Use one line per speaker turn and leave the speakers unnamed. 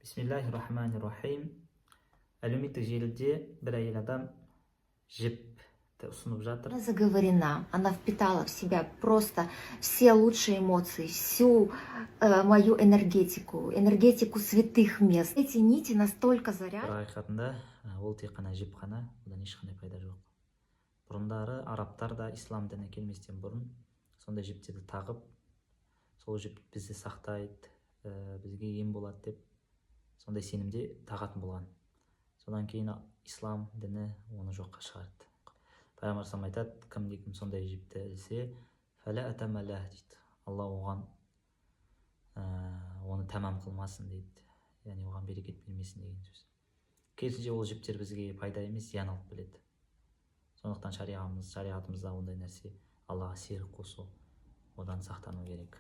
Бисмиллахир-рахманир-рахим. Әлеуметтік желіде бір әйел адам жіпті ұсынып жатыр.
Она заговорена, она впитала в себя просто все лучшие эмоции, всю мою энергетику святых мест. Эти нити настолько заряжены.
Бірақ ақиқатында ол тек қана жіп қана, одан ешқандай пайда жоқ. Бұрындары арабтар да ислам дініне келместен бұрын сондай жіптерді тағып, сол жіп бізді сақтайды, бізге ем болады деп сондай сенімде тағатын болған. Содан кейін ислам діні оны жоққа шығарды. Пайғамбар салам айтады, кім сондай жіпті ілсе, фәлә атамаллах дейді. Алла оған оны тәмам қылмасын дейді. Яғни оған берекет бермесін деген сөз. Керісінше ол жіптер бізге пайда емес, зиян алып келеді. Сондықтан шариғатымызда ондай нәрсе, Аллаға серік қосу, одан сақтану керек.